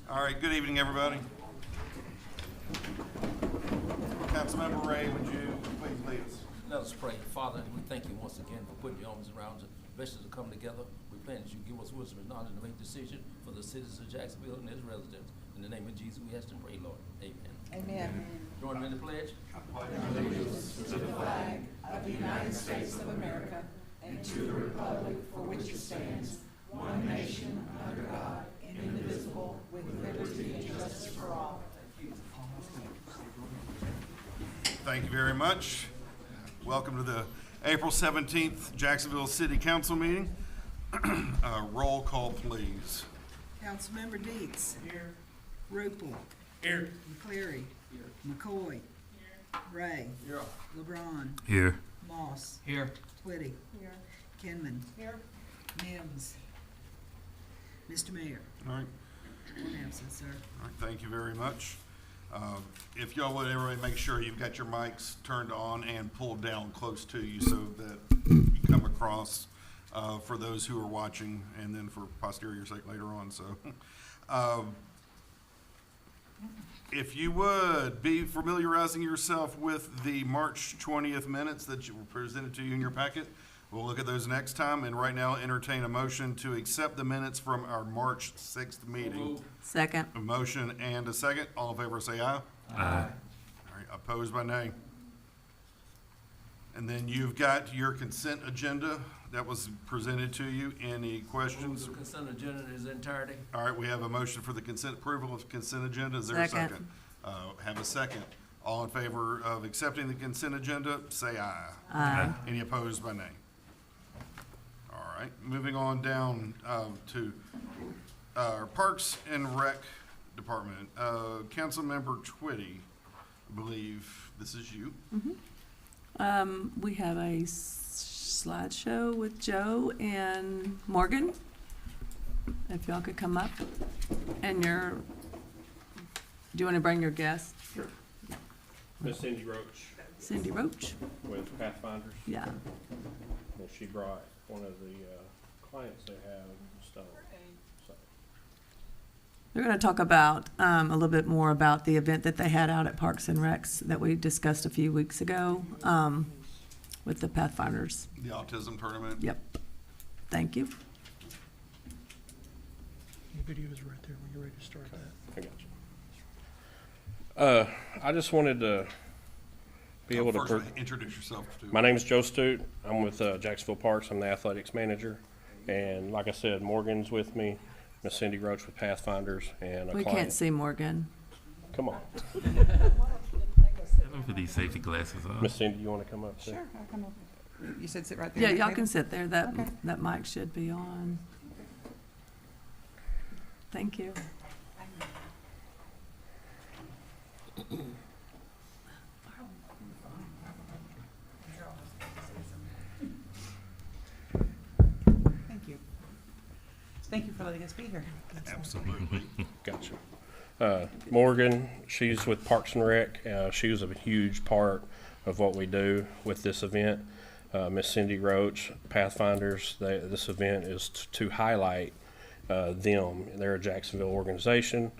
All right, good evening, everybody. Councilmember Ray, would you please lead us? Let us pray. Father, we thank you once again for putting your arms around us. Vegetables to come together. We pray that you give us wisdom and knowledge to make decisions for the citizens of Jacksonville and its residents. In the name of Jesus, we ask and pray, Lord. Amen. Amen. Join me in the pledge. Allegiance to the flag of the United States of America and to the republic for which it stands, one nation under God, indivisible, with liberty and justice for all. Thank you very much. Welcome to the April 17th Jacksonville City Council meeting. Roll call, please. Councilmember Deets. Here. Rupel. Here. McCleary. Here. McCoy. Here. Ray. Here. LeBron. Here. Moss. Here. Twitty. Here. Kinman. Here. Mims. Mr. Mayor. All right. One absent, sir. All right, thank you very much. If y'all would, everybody make sure you've got your mics turned on and pulled down close to you so that you come across for those who are watching and then for posterior sake later on. So if you would be familiarizing yourself with the March 20th minutes that were presented to you in your packet. We'll look at those next time, and right now entertain a motion to accept the minutes from our March 6th meeting. Second. A motion and a second. All in favor say aye. Aye. All right, opposed by nay. And then you've got your consent agenda that was presented to you. Any questions? The consent agenda in its entirety. All right, we have a motion for the consent approval of consent agenda. Is there a Second. second? Have a second. All in favor of accepting the consent agenda, say aye. Aye. Any opposed by nay? All right, moving on down to our Parks and Rec Department. Councilmember Twitty, I believe this is you. We have a slideshow with Joe and Morgan. If y'all could come up. And do you want to bring your guest? Sure. Miss Cindy Roach Cindy Roach? with Pathfinders. Yeah. And she brought one of the clients they have stone. So, They're going to talk about a little bit more about the event that they had out at Parks and Recs that we discussed a few weeks ago with the Pathfinders. The autism tournament. Yep. Thank you. Your video is right there when you're ready to start that. I got you. I just wanted to be able to. First, introduce yourself. My name is Joe Stute. I'm with Jacksonville Parks. I'm the athletics manager. And like I said, Morgan's with me, Miss Cindy Roach with Pathfinders, and a We client. can't see Morgan. Come on. Look for these safety glasses on. Miss Cindy, you want to come up? Too? Sure, I'll come over. You said sit right there. Yeah, y'all can sit there. That Okay. that mic should be on. Thank you. Thank you. Thank you for letting us be here. Absolutely. Gotcha. Morgan, she's with Parks and Rec. She was a huge part of what we do with this event. Miss Cindy Roach, Pathfinders, this event is to highlight them. They're a Jacksonville organization.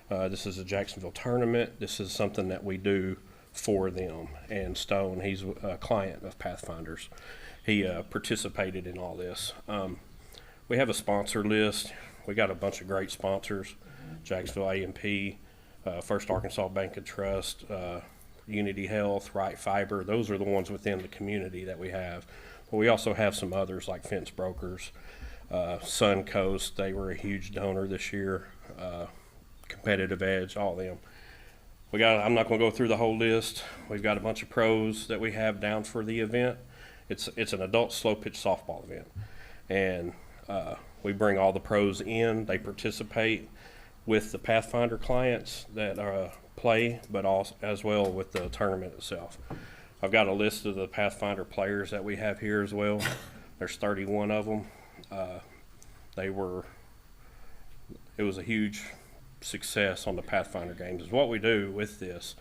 This is a Jacksonville tournament. This is something that we do for them. And Stone, he's a client of Pathfinders. He participated in all this. We have a sponsor list. We got a bunch of great sponsors. Jacksonville A&P, First Arkansas Bank and Trust, Unity Health, Right Fiber. Those are the ones within the community that we have. But we also have some others like Fence Brokers, Suncoast. They were a huge donor this year. Competitive Edge, all of them. I'm not going to go through the whole list. We've got a bunch of pros that we have down for the event. It's an adult slow pitch softball event, and we bring all the pros in. They participate with the Pathfinder clients that play, but also as well with the tournament itself. I've got a list of the Pathfinder players that we have here as well. There's 31 of them. It was a huge success on the Pathfinder games. What we do with this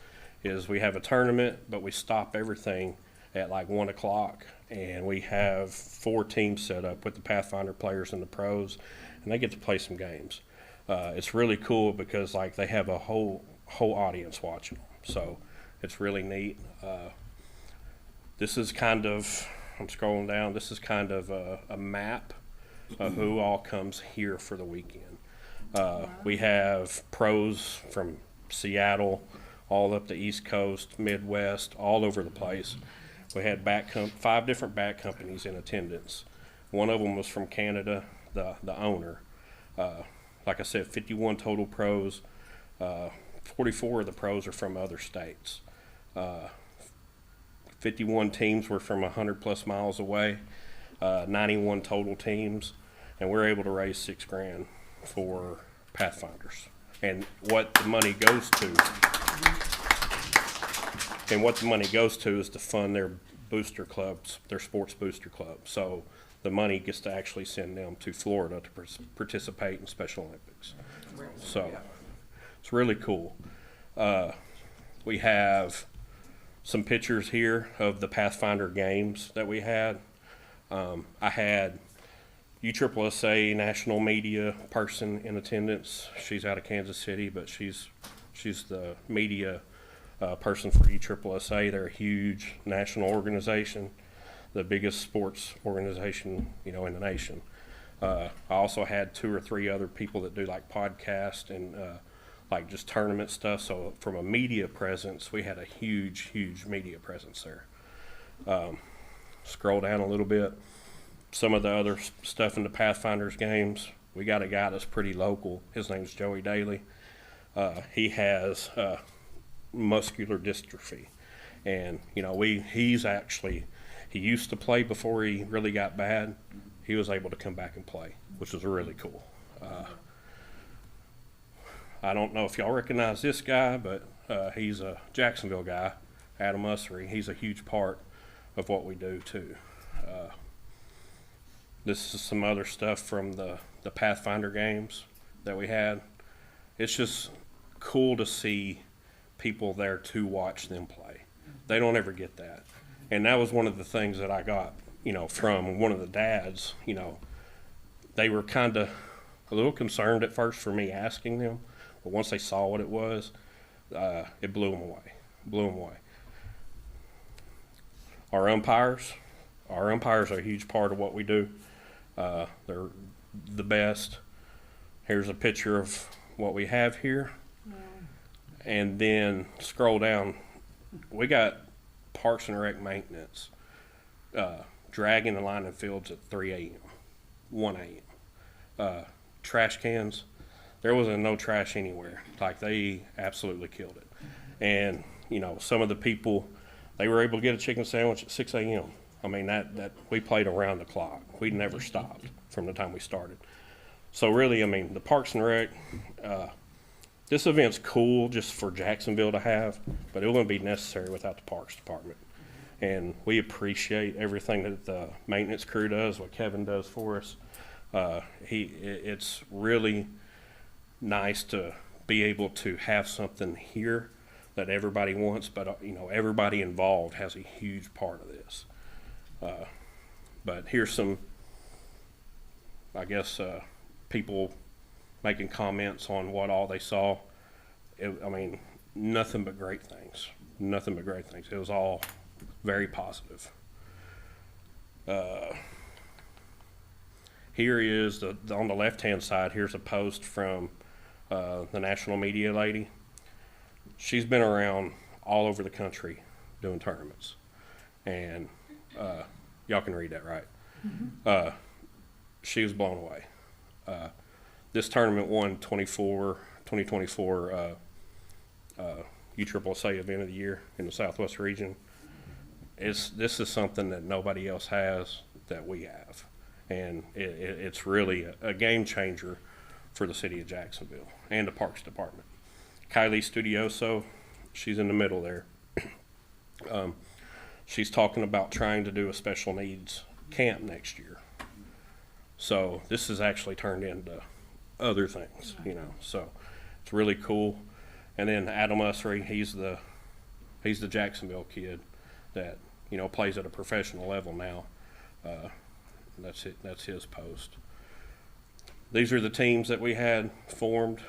is we have a tournament, but we stop everything at like 1 o'clock, and we have 4 teams set up with the Pathfinder players and the pros, and they get to play some games. It's really cool because like they have a whole audience watching them, so it's really neat. This is kind of, I'm scrolling down, this is kind of a map of who all comes here for the weekend. We have pros from Seattle all up the East Coast, Midwest, all over the place. We had 5 different bat companies in attendance. One of them was from Canada, the owner. Like I said, 51 total pros. 44 of the pros are from other states. 51 teams were from 100+ miles away. 91 total teams, and we're able to raise $6,000 for Pathfinders. And what the money goes to, is to fund their booster clubs, their sports booster clubs. So the money gets to actually send them to Florida to participate in Special Olympics. So it's really cool. We have some pictures here of the Pathfinder games that we had. I had USSSA national media person in attendance. She's out of Kansas City, but she's the media person for USSSA. They're a huge national organization, the biggest sports organization, in the nation. I also had 2 or 3 other people that do like podcasts and like just tournament stuff. So from a media presence, we had a huge media presence there. Scroll down a little bit. Some of the other stuff in the Pathfinders games, we got a guy that's pretty local. His name's Joey Daly. He has muscular dystrophy, and he used to play before he really got bad. He was able to come back and play, which is really cool. I don't know if y'all recognize this guy, but he's a Jacksonville guy, Adam Ussery. He's a huge part of what we do too. This is some other stuff from the Pathfinder games that we had. It's just cool to see people there to watch them play. They don't ever get that. And that was one of the things that I got, from one of the dads. They were kind of a little concerned at first for me asking them, but once they saw what it was, it blew them away. Our umpires are a huge part of what we do. They're the best. Here's a picture of what we have here. And then scroll down. We got Parks and Rec maintenance dragging the line and fields at 3 a.m., 1 a.m. Trash cans. There wasn't no trash anywhere. Like, they absolutely killed it. And, some of the people, they were able to get a chicken sandwich at 6 a.m. I mean, that we played around the clock. We never stopped from the time we started. So really, the Parks and Rec, this event's cool just for Jacksonville to have, but it wouldn't be necessary without the Parks Department. And we appreciate everything that the maintenance crew does, what Kevin does for us. It's really nice to be able to have something here that everybody wants, but everybody involved has a huge part of this. But here's some, I guess, people making comments on what all they saw. Nothing but great things. It was all very positive. Here is on the left-hand side, here's a post from the national media lady. She's been around all over the country doing tournaments. And y'all can read that, right? Mm-hmm. She was blown away. This tournament won 2024 USSSA Event of the Year in the Southwest region. This is something that nobody else has that we have. And it's really a game changer for the city of Jacksonville and the Parks Department. Kylie Studioso, she's in the middle there. She's talking about trying to do a special needs camp next year. So this has actually turned into other things, so it's really cool. And then Adam Ussery, he's the Jacksonville kid that plays at a professional level now. That's it. That's his post. These are the teams that we had formed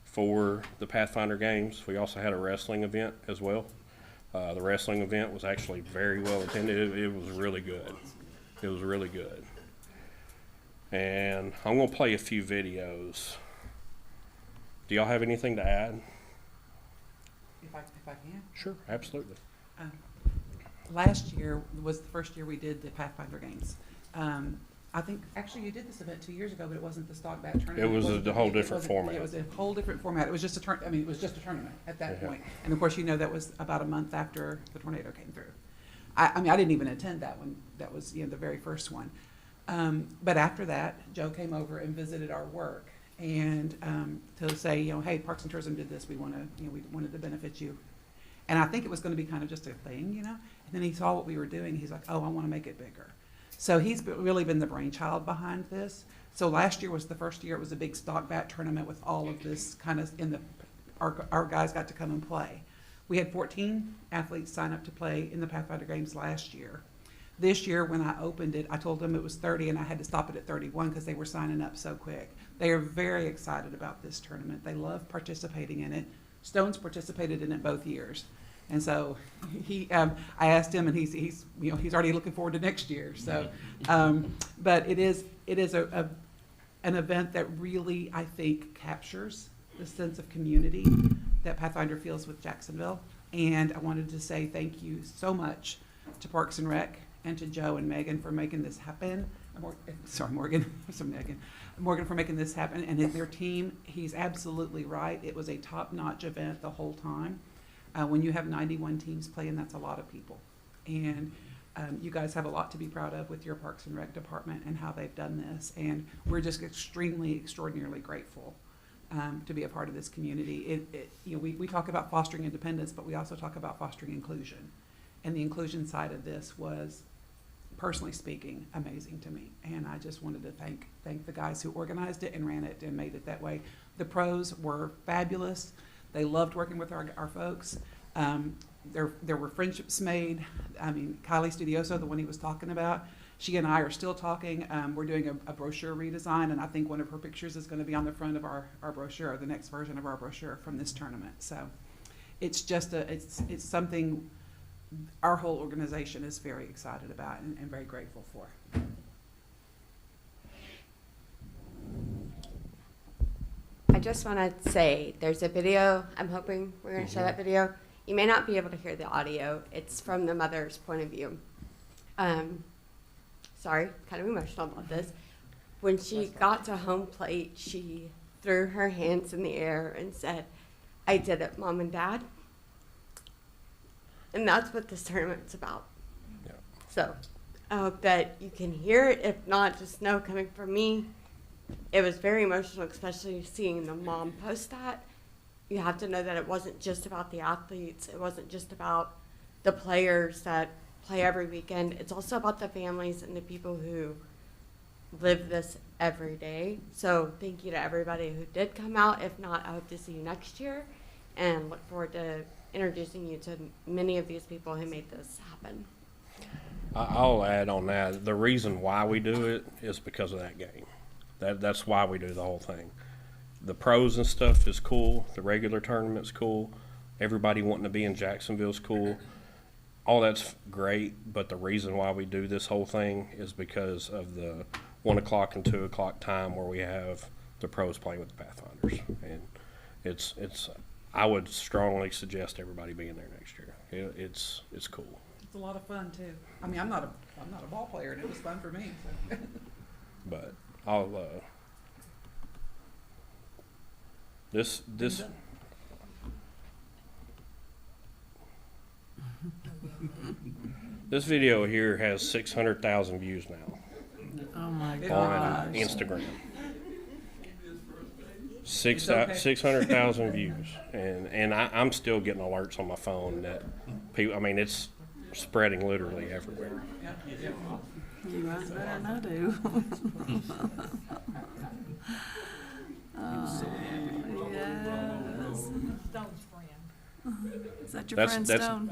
for the Pathfinder games. We also had a wrestling event as well. The wrestling event was actually very well attended. It was really good. It was really good. And I'm going to play a few videos. Do y'all have anything to add? If I can. Sure, absolutely. Last year was the first year we did the Pathfinder games. I think, actually, you did this event 2 years ago, but it wasn't the stock bat tournament. It was wasn't a whole it different wasn't- format. It was a whole different format. It was just it was just a tournament at that Yeah. point. And of course, that was about a month after the tornado came through. I didn't even attend that one. That was, the very first one. But after that, Joe came over and visited our work and to say, hey, Parks and Tourism did this. We wanted to benefit you. And I think it was going to be kind of just a thing, And then he saw what we were doing. He's like, oh, I want to make it bigger. So he's really been the brainchild behind this. So last year was the first year it was a big stock bat tournament with all of this kind of our guys got to come and play. We had 14 athletes sign up to play in the Pathfinder games last year. This year, when I opened it, I told them it was 30 and I had to stop it at 31 because they were signing up so quick. They are very excited about this tournament. They love participating in it. Stone's participated in it both years. And so I asked him, and he's already looking forward to next year. So, but it is an event that really, I think, captures the sense of community that Pathfinder feels with Jacksonville. And I wanted to say thank you so much to Parks and Rec and to Joe and Megan for making this happen. Morgan for making this happen, and their team. He's absolutely right. It was a top-notch event the whole time. When you have 91 teams playing, that's a lot of people. And you guys have a lot to be proud of with your Parks and Rec department and how they've done this. And we're just extraordinarily grateful to be a part of this community. We talk about fostering independence, but we also talk about fostering inclusion. And the inclusion side of this was, personally speaking, amazing to me. And I just wanted to thank the guys who organized it and ran it and made it that way. The pros were fabulous. They loved working with our folks. There were friendships made. Kylie Studioso, the one he was talking about, she and I are still talking. We're doing a brochure redesign, and I think one of her pictures is going to be on the front of our brochure, or the next version of our brochure from this tournament. So it's just it's something our whole organization is very excited about and very grateful for. I just want to say there's a video. I'm hoping we're going to show that video. You may not be able to hear the audio. It's from the mother's point of view. Sorry, kind of emotional about this. When she got to home plate, she threw her hands in the air and said, "I did it, Mom and Dad." And that's what this tournament's about. Yeah. So I hope that you can hear it. If not, just know coming from me, it was very emotional, especially seeing the mom post that. You have to know that it wasn't just about the athletes. It wasn't just about the players that play every weekend. It's also about the families and the people who live this every day. So thank you to everybody who did come out. If not, I hope to see you next year and look forward to introducing you to many of these people who made this happen. I'll add on that. The reason why we do it is because of that game. That's why we do the whole thing. The pros and stuff is cool. The regular tournament's cool. Everybody wanting to be in Jacksonville is cool. All that's great, but the reason why we do this whole thing is because of the 1 o'clock and 2 o'clock time where we have the pros playing with the Pathfinders. And it's I would strongly suggest everybody being there next year. It's cool. It's a lot of fun too. I'm not a ball player, and it was fun for me. So. But I'll this this video here has 600,000 views now Oh my on gosh. Instagram. It's okay. 600,000 views, and I'm still getting alerts on my phone that people. I mean, it's spreading literally everywhere. Yeah. You guys better than I do. Oh, yes. Stone's friend. Is that your friend Stone?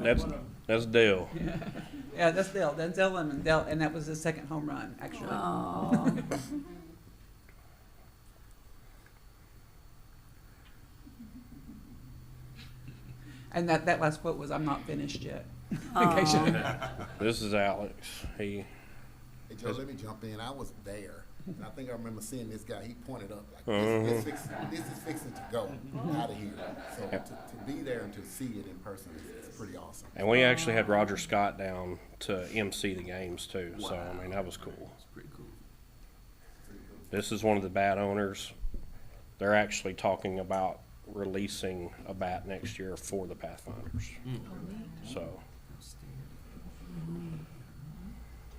That's Dale. Yeah, that's Dale. Denzel and Dale, and that was his second home run, actually. Oh, And that last quote was, "I'm not finished yet." In case you- This is Alex. He, Hey Joe, let me jump in. I was there, and I think I remember seeing this guy. He pointed up like, this is fixing to go out of here. So to be there and to see it in person is pretty awesome. and we actually had Roger Scott down to MC the games too. So I mean that was cool. Pretty cool. This is one of the bat owners. They're actually talking about releasing a bat next year for the Pathfinders. So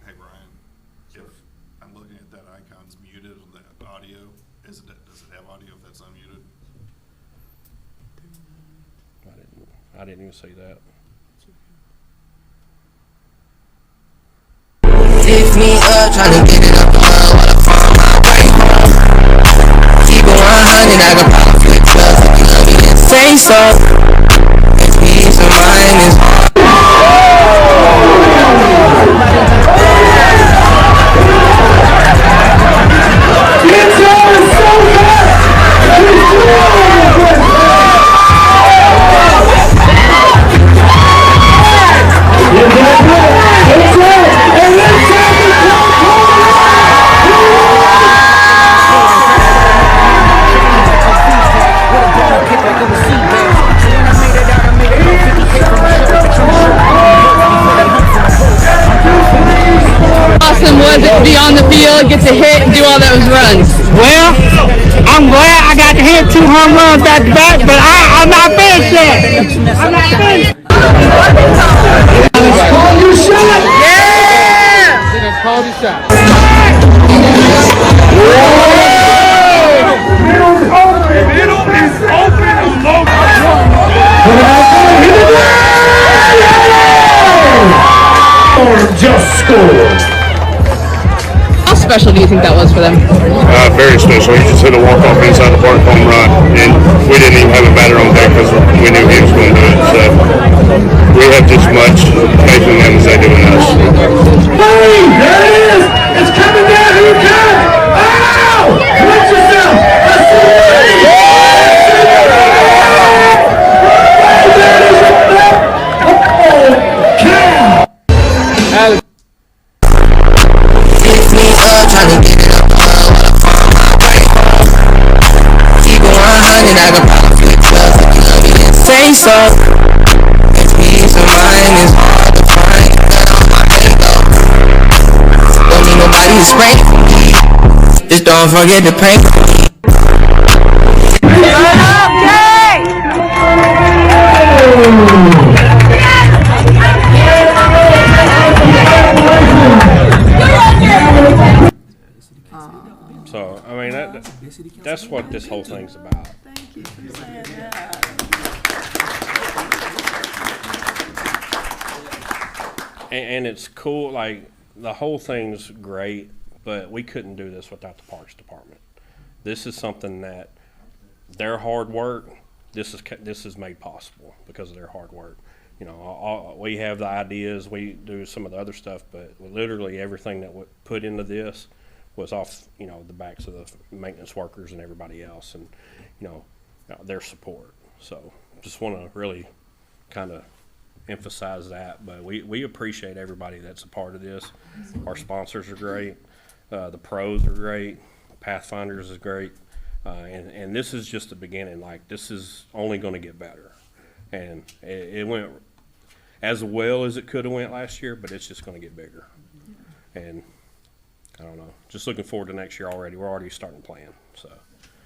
Hey, Brian, if I'm looking at that icon's muted, the audio, does it have audio if that's unmuted? I didn't even see that. Lift me up, tryna get it up while I find my way. Keep it 100, I can probably flip clubs if you love me and say so. If peace of mind is awesome was it to be on the field, get to hit, and do all those runs? Well, I'm glad I got to hit 2 home runs back to back, but I'm not finished yet. I'm not finished. Call your shot! Yeah! Call your shot. Middle is open and low. Just scored. How special do you think that was for them? Very special. He just hit a walk-off inside the park home run, and we didn't even have a batter on deck because we knew he was going to do it. So we have just much faith in them as they do in us. Hey, there it is! It's coming down! Who got it? Ow! Watch yourself! That's the lead! lift me up, tryna get it up while I find my way. Keep it 100, I can probably flip clubs if you love me and say so. If peace of mind is hard to find, got on my halo. Don't need nobody to spray for me. Just don't forget to pray for me. So I mean that's what this whole thing's about. thank you for saying that. And it's cool. Like the whole thing's great, but we couldn't do this without the Parks Department. This is something that their hard work. This is made possible because of their hard work. You know, we have the ideas, we do some of the other stuff, but literally everything that we put into this was off, you know, the backs of the maintenance workers and everybody else, and you know, their support. So just want to really kind of emphasize that. But we appreciate everybody that's a part of this. Our sponsors are great, the pros are great, Pathfinders is great, and this is just the beginning. Like this is only going to get better, and it went as well as it could have went last year, but it's just going to get bigger. And I don't know. Just looking forward to next year already. We're already starting to plan. So,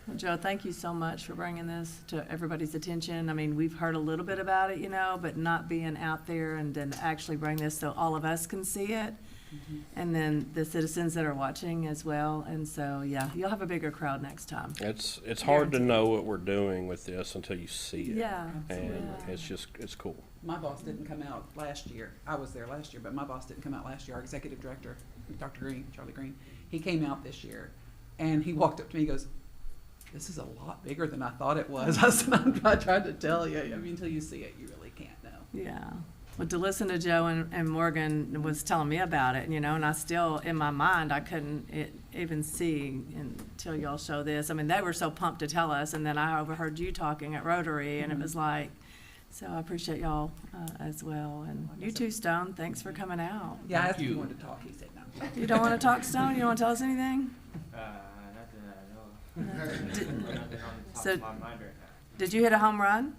Well, Joe, thank you so much for bringing this to everybody's attention. I mean, we've heard a little bit about it, you know, but not being out there and then actually bring this so all of us can see it. And then the citizens that are watching as well. And so, yeah, you'll have a bigger crowd next time. it's hard to know what we're doing with this until you see it. Yeah. And Yeah. it's cool. My boss didn't come out last year. I was there last year, but my boss didn't come out last year. Our executive director, Dr. Green, Charlie Green, he came out this year, and he walked up to me. He goes, "This is a lot bigger than I thought it was." I said, "I tried to tell you. I mean, until you see it, you really can't know." Yeah. Well, to listen to Joe and Morgan was telling me about it, you know, and I still, in my mind, I couldn't even see until y'all show this. I mean, they were so pumped to tell us, and then I overheard you talking at Rotary, and it was like, so I appreciate y'all as well. And you too, Stone, thanks for coming out. Yeah, I asked if you wanted to talk, he said no. You don't want to talk, Stone? You don't want to tell us anything? Not that I know. Nothing on the top So- of my mind right now. Did you hit a home run?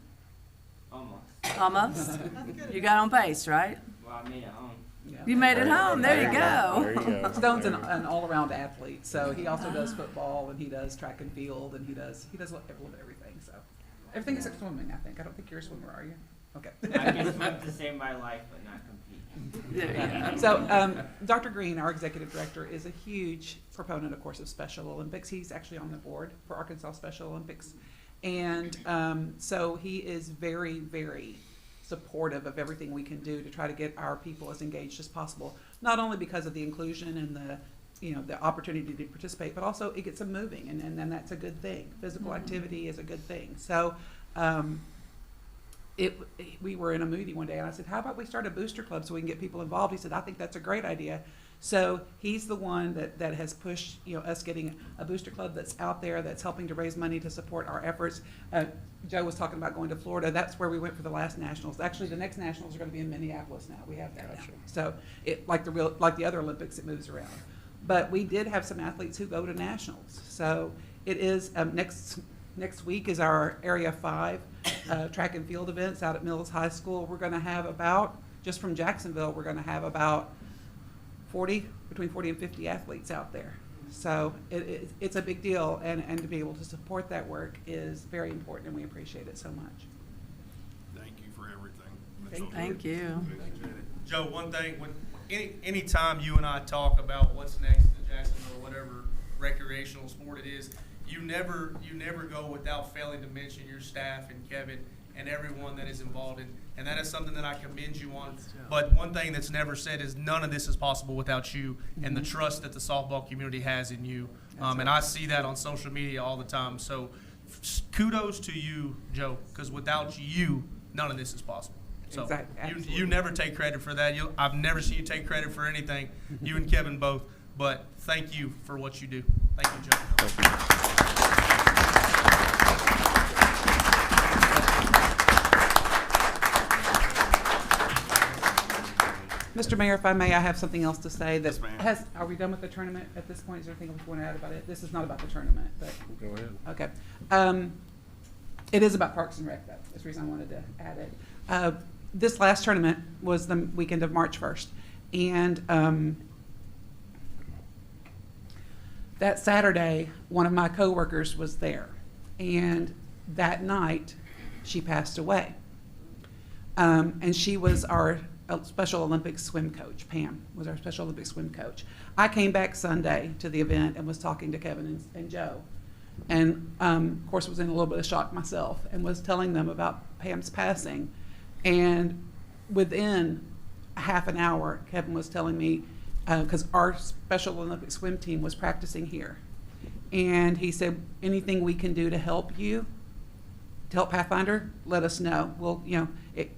Almost. Almost? You got on base, right? Well, I made it home. Yeah. You made it home. There you There go. you go. Stone's an all-around athlete, so he also does football, and he does track and field, and he does a little bit of everything, so. Everything except swimming, I think. I don't think you're a swimmer, are you? Okay. I can swim to save my life, but not compete. There you go. So, Dr. Green, our executive director, is a huge proponent, of course, of Special Olympics. He's actually on the board for Arkansas Special Olympics. And so he is very, very supportive of everything we can do to try to get our people as engaged as possible, not only because of the inclusion and the opportunity to participate, but also it gets them moving, and then that's a good thing. Physical activity is a good thing. So we were in a movie one day, and I said, how about we start a booster club so we can get people involved? He said, I think that's a great idea. So he's the one that has pushed us getting a booster club that's out there, that's helping to raise money to support our efforts. Joe was talking about going to Florida. That's where we went for the last nationals. Actually, the next nationals are going to be in Minneapolis now. We have that now. So like the other Olympics, it moves around. But we did have some athletes who go to nationals. So it is next week is our Area 5 track and field events out at Mills High School. We're going to have just from Jacksonville, we're going to have about between 40 and 50 athletes out there. So it's a big deal, and to be able to support that work is very important, and we appreciate it so much. Thank you for everything. Thank you. Joe, one thing, any time you and I talk about what's next in Jacksonville, whatever recreational sport it is, you never go without failing to mention your staff and Kevin and everyone that is involved in, and that is something that I commend you on. But one thing that's never said is none of this is possible without you and the trust that the softball community has in you. And I see that on social media all the time. So kudos to you, Joe, because without you, none of this is possible. So Exactly. you never take credit for that. I've never seen you take credit for anything, you and Kevin both. But thank you for what you do. Thank you, Joe. Thank you. Mr. Mayor, if I may, I have something else to say. Yes, ma'am. Are we done with the tournament at this point? Is there anything else you want to add about it? This is not about the tournament, but. Go ahead. Okay. It is about Parks and Rec, though. That's the reason I wanted to add it. This last tournament was the weekend of March 1st. And that Saturday, one of my coworkers was there. And that night, she passed away. And she was our Special Olympics swim coach. Pam was our Special Olympics swim coach. I came back Sunday to the event and was talking to Kevin and Joe. And, of course, was in a little bit of shock myself and was telling them about Pam's passing. And within half an hour, Kevin was telling me, because our Special Olympics swim team was practicing here. And he said, anything we can do to help you, to help Pathfinder, let us know. Well,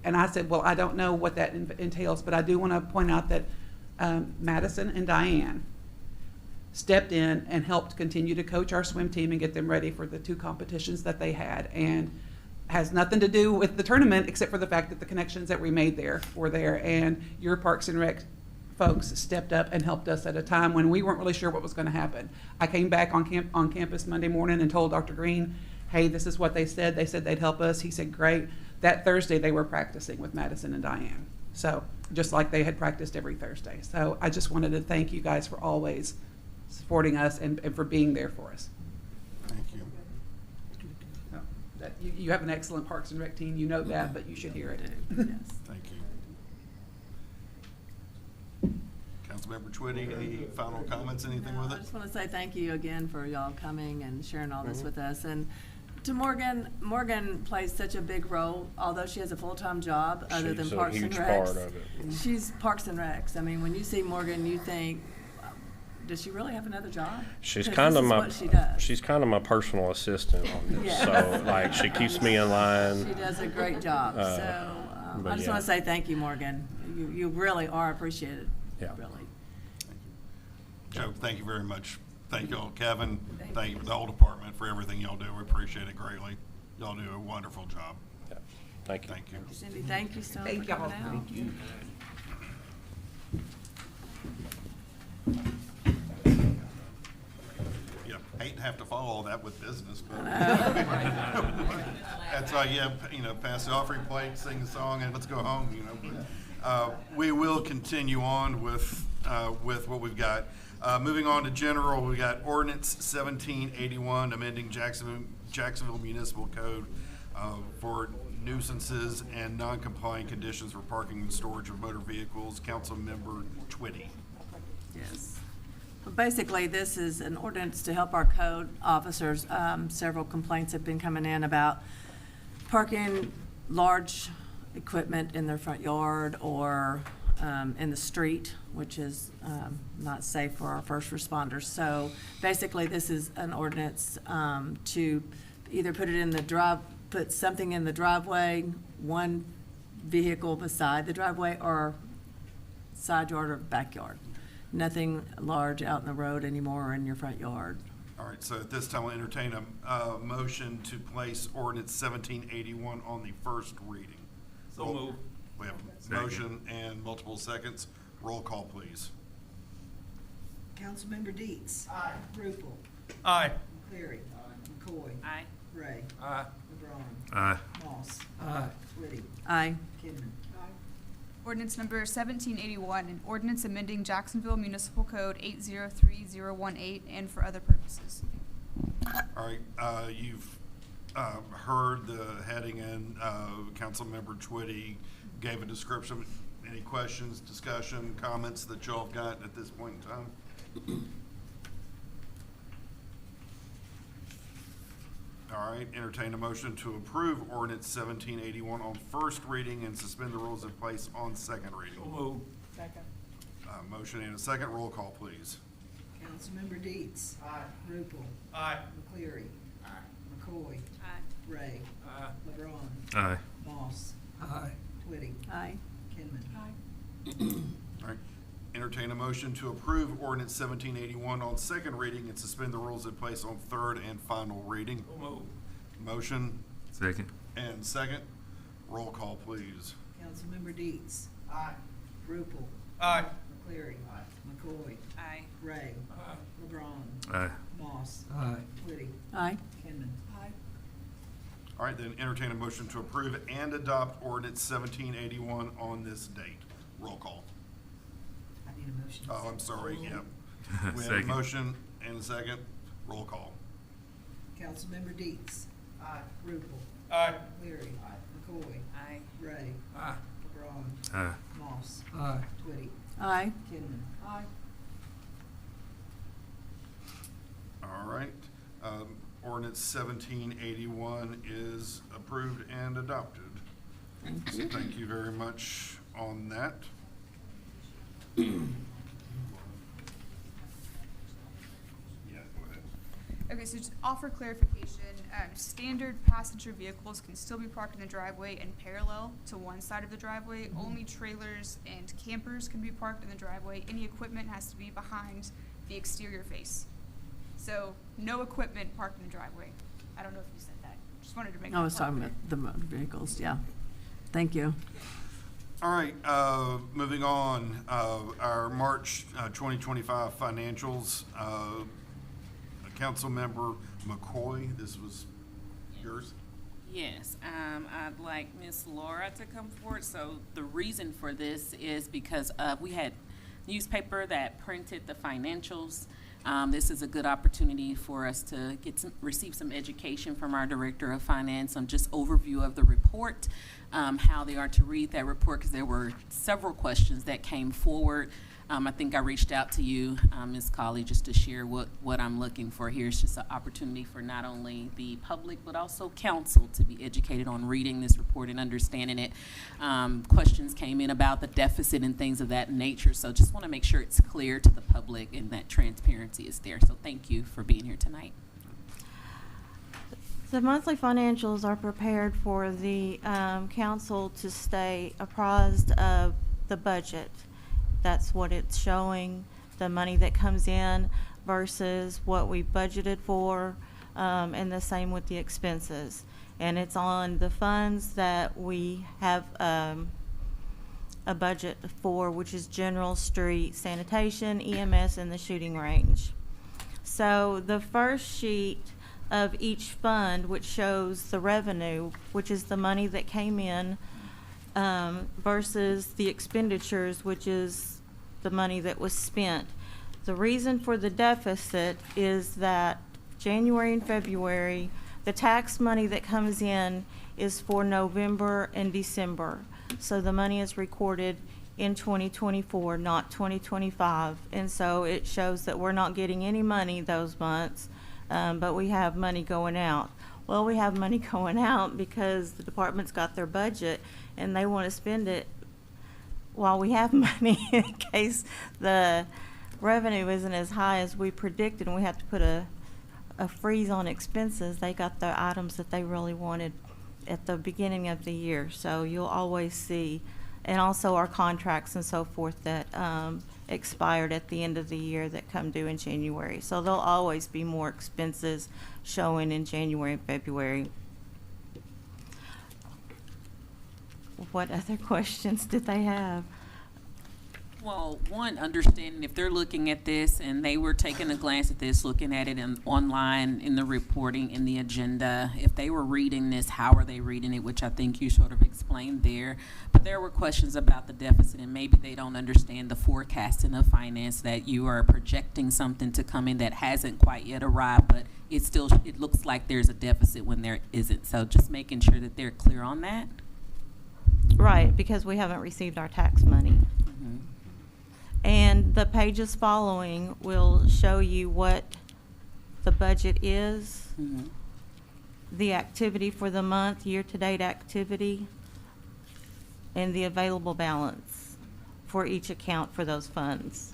and I said, well, I don't know what that entails, but I do want to point out that Madison and Diane stepped in and helped continue to coach our swim team and get them ready for the 2 competitions that they had, and has nothing to do with the tournament except for the fact that the connections that we made there were there, and your Parks and Rec folks stepped up and helped us at a time when we weren't really sure what was going to happen. I came back on campus Monday morning and told Dr. Green, hey, this is what they said. They said they'd help us. He said, great. That Thursday, they were practicing with Madison and Diane. So just like they had practiced every Thursday. So I just wanted to thank you guys for always supporting us and for being there for us. Thank you. You have an excellent Parks and Rec team. You know that, but you should hear it. Yes. Thank you. Councilmember Twitty, any final comments, anything with I it? just want to say thank you again for y'all coming and sharing all this with us. And to Morgan plays such a big role, although she has a full-time job other than She's a Parks and huge Recs. part of it. She's Parks and Recs. I mean, when you see Morgan, you think, does she really have another job? She's 'Cause kind this of is my what she does. she's kind of my personal assistant on this. Yeah. So like she keeps me in line. She does a great job. So But I just yeah. want to say thank you, Morgan. You really are appreciated. Yeah. Really. Joe, thank you very much. Thank y'all, Kevin, thank you, the whole department for everything y'all do. We appreciate it greatly. Y'all do a wonderful job. Yeah. Thank you. Thank you. Cindy, thank you so much Thank for y'all. coming out. Thank you. Yeah, hate to have to follow all that with business, but that's why, pass the offering plate, sing the song, and let's go home, We will continue on with what we've got. Moving on to general, we got ordinance 1781, amending Jacksonville Municipal Code for nuisances and non-compliant conditions for parking and storage of motor vehicles. Councilmember Twitty. Yes. Well, basically, this is an ordinance to help our code officers. Several complaints have been coming in about parking large equipment in their front yard or in the street, which is not safe for our first responders. So basically, this is an ordinance to either put something in the driveway, one vehicle beside the driveway, or side yard or backyard. Nothing large out in the road anymore or in your front yard. All right, so at this time, we'll entertain a motion to place ordinance 1781 on the first reading. So move. We have a motion and multiple seconds. Roll call, please. Councilmember Deets. Aye. Rupel. Aye. Cleary. McCoy. Aye. Ray. Aye. LeBron. Aye. Moss. Aye. Twitty. Aye. Kidman. Ordinance number 1781, an ordinance amending Jacksonville Municipal Code 803018 and for other purposes. All right, you've heard the heading, and Councilmember Twitty gave a description. Any questions, discussion, comments that y'all have got at this point in time? All right, entertain a motion to approve ordinance 1781 on first reading and suspend the rules in place on second reading. So move. Second. Motion and a second. Roll call, please. Councilmember Deets. Aye. Rupel. Aye. McCleary. Aye. McCoy. Aye. Ray. Aye. LeBron. Aye. Moss. Aye. Twitty. Aye. Kidman. All right, entertain a motion to approve ordinance 1781 on second reading and suspend the rules in place on third and final reading. So move. Motion Second. and second. Roll call, please. Councilmember Deets. Aye. Rupel. Aye. McCleary. Aye. McCoy. Aye. Ray. Aye. LeBron. Aye. Moss. Aye. Twitty. Aye. Kidman. All right, then entertain a motion to approve and adopt ordinance 1781 on this date. Roll call. I need a motion. Oh, I'm sorry, yep. We have a Second. motion and a second. Roll call. Councilmember Deets. Aye. Rupel. Aye. McCleary. Aye. McCoy. Aye. Ray. Aye. LeBron. Aye. Moss. Aye. Twitty. Aye. Kidman. Aye. All right, ordinance 1781 is approved and adopted. So thank you very much on that. Yeah, go ahead. Okay, so just offer clarification, standard passenger vehicles can still be parked in the driveway and parallel to one side of the driveway. Only trailers and campers can be parked in the driveway. Any equipment has to be behind the exterior face. So no equipment parked in the driveway. I don't know if you said that. Just wanted to make that I was part talking clear. about the motor vehicles, yeah. Thank you. All right, moving on, our March 2025 financials. Councilmember McCoy, this was yours? Yes, I'd like Miss Laura to come forward. So the reason for this is because we had newspaper that printed the financials. This is a good opportunity for us to receive some education from our Director of Finance on just overview of the report, how they are to read that report, because there were several questions that came forward. I think I reached out to you, Ms. Colley, just to share what I'm looking for here. It's just an opportunity for not only the public, but also council to be educated on reading this report and understanding it. Questions came in about the deficit and things of that nature. So just want to make sure it's clear to the public and that transparency is there. So thank you for being here tonight. The monthly financials are prepared for the council to stay apprised of the budget. That's what it's showing, the money that comes in versus what we budgeted for, and the same with the expenses. And it's on the funds that we have a budget for, which is general, street, sanitation, EMS, and the shooting range. So the first sheet of each fund, which shows the revenue, which is the money that came in, versus the expenditures, which is the money that was spent. The reason for the deficit is that January and February, the tax money that comes in is for November and December. So the money is recorded in 2024, not 2025. And so it shows that we're not getting any money those months, but we have money going out. Well, we have money going out because the department's got their budget and they want to spend it while we have money in case the revenue isn't as high as we predicted and we have to put a freeze on expenses. They got the items that they really wanted at the beginning of the year. So you'll always see, and also our contracts and so forth that expired at the end of the year that come due in January. So there'll always be more expenses showing in January and February. What other questions did they have? Well, one, understanding if they're looking at this and they were taking a glance at this, looking at it online in the reporting, in the agenda, if they were reading this, how are they reading it, which I think you sort of explained there. But there were questions about the deficit and maybe they don't understand the forecasting of finance, that you are projecting something to come in that hasn't quite yet arrived, but it looks like there's a deficit when there isn't. So just making sure that they're clear on that. Right, because we haven't received our tax money. Mm-hmm. And the pages following will show you what the budget is, Mm-hmm. the activity for the month, year-to-date activity, and the available balance for each account for those funds.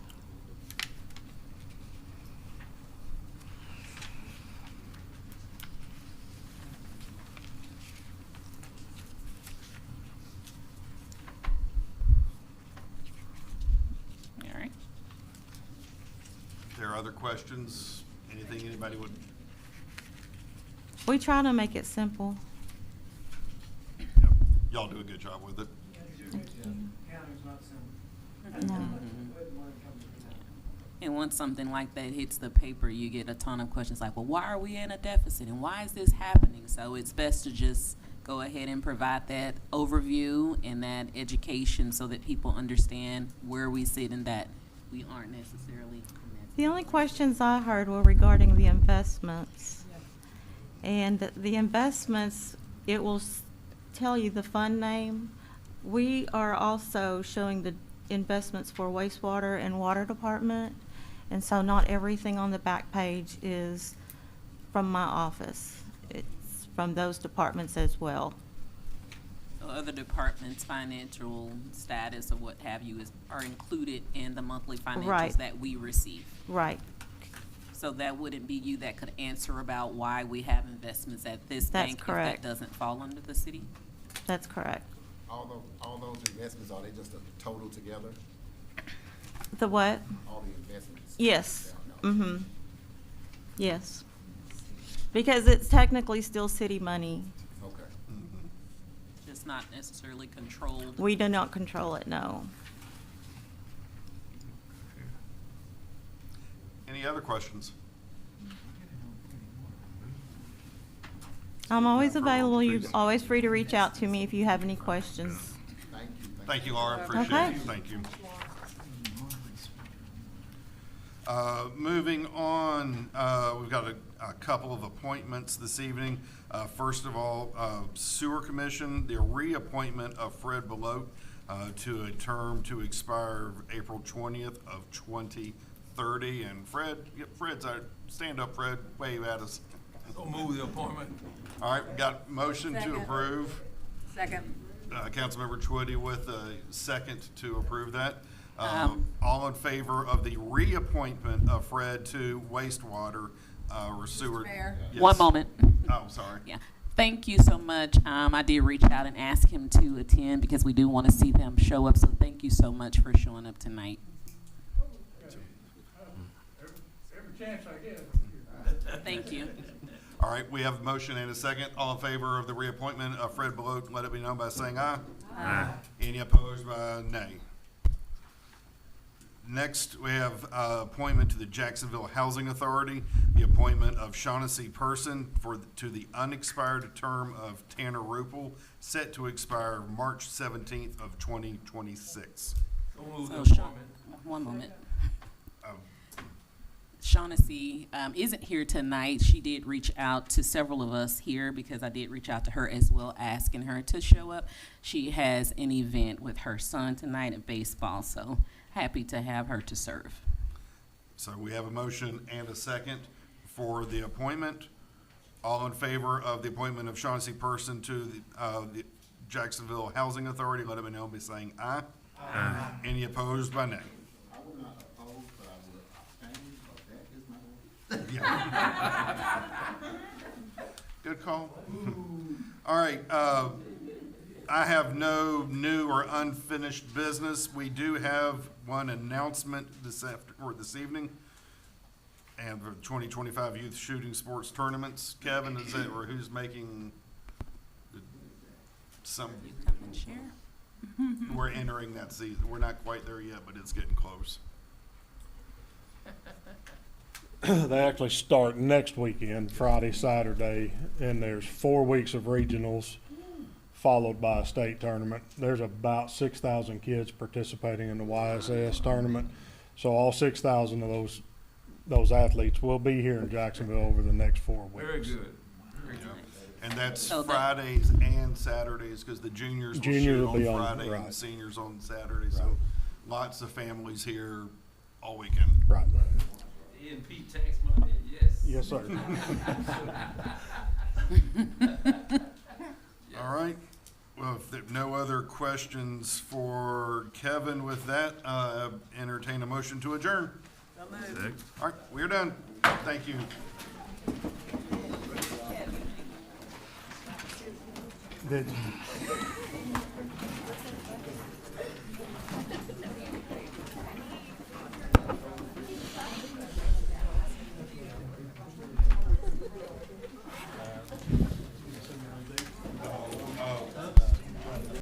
All right. If there are other questions, anything anybody would? We try to make it simple. Yep. Y'all do a good job with it. No. And once something like that hits the paper, you get a ton of questions like, well, why are we in a deficit and why is this happening? So it's best to just go ahead and provide that overview and that education so that people understand where we sit and that we aren't necessarily. The only questions I heard were regarding the investments. And the investments, it will tell you the fund name. We are also showing the investments for wastewater and water department. And so not everything on the back page is from my office. It's from those departments as well. So other departments' financial status or what have you are included in the monthly financials Right. that we receive. Right. So that wouldn't be you that could answer about why we have investments at this That's bank correct. if that doesn't fall under the city? That's correct. All those investments, are they just a total together? The what? All the investments? Yes. Yeah, no. Mm-hmm. Yes. Because it's technically still city money. Okay. Just not necessarily controlled. We do not control it, no. Any other questions? I'm always available. You're always free to reach out to me if you have any questions. Thank you. Thank you, Laura. Appreciate Okay. it. Thank you. Moving on, we've got a couple of appointments this evening. First of all, Sewer Commission, the reappointment of Fred Belote to a term to expire April 20th of 2030. And Fred's our, stand up, Fred, wave at us. So move the appointment. All right, we got motion to Second. approve. Second. Councilmember Twitty with a second to approve that. All in favor of the reappointment of Fred to wastewater, or Seward. Mayor. Yes. One moment. Oh, sorry. Yeah. Thank you so much. I did reach out and ask him to attend because we do want to see them show up. So thank you so much for showing up tonight. Every chance I get. Thank you. All right, we have a motion and a second. All in favor of the reappointment of Fred Belote, let it be known by saying aye. Aye. Any opposed by nay? Next, we have appointment to the Jacksonville Housing Authority, the appointment of Shaughnessy Person to the unexpired term of Tanner Rupel, set to expire March 17th of 2026. So one moment. Shaughnessy isn't here tonight. She did reach out to several of us here because I did reach out to her as well, asking her to show up. She has an event with her son tonight at baseball, so happy to have her to serve. So we have a motion and a second for the appointment. All in favor of the appointment of Shaughnessy Person to the Jacksonville Housing Authority, let it be known by saying aye. Aye. Any opposed by nay? I would not oppose, but I would abstain, but that is my vote. Yeah. Good call. All right, I have no new or unfinished business. We do have one announcement this evening. And the 2025 Youth Shooting Sports Tournaments. Kevin, is it, or who's making some? You come and share. We're entering that season. We're not quite there yet, but it's getting close. They actually start next weekend, Friday, Saturday, and there's 4 weeks of regionals followed by a state tournament. There's about 6,000 kids participating in the YSS tournament. So all 6,000 of those athletes will be here in Jacksonville over the next 4 weeks. Very good. Very good. And that's So that- Fridays and Saturdays, because the juniors will Junior shoot will be on on- Friday and right. seniors on Saturday. Right. So lots of families here all weekend. Right. E&P tax money, yes. Yes, sir. All right. Well, if there are no other questions for Kevin with that, entertain a motion to adjourn. All right, we're done. Thank you. Did you?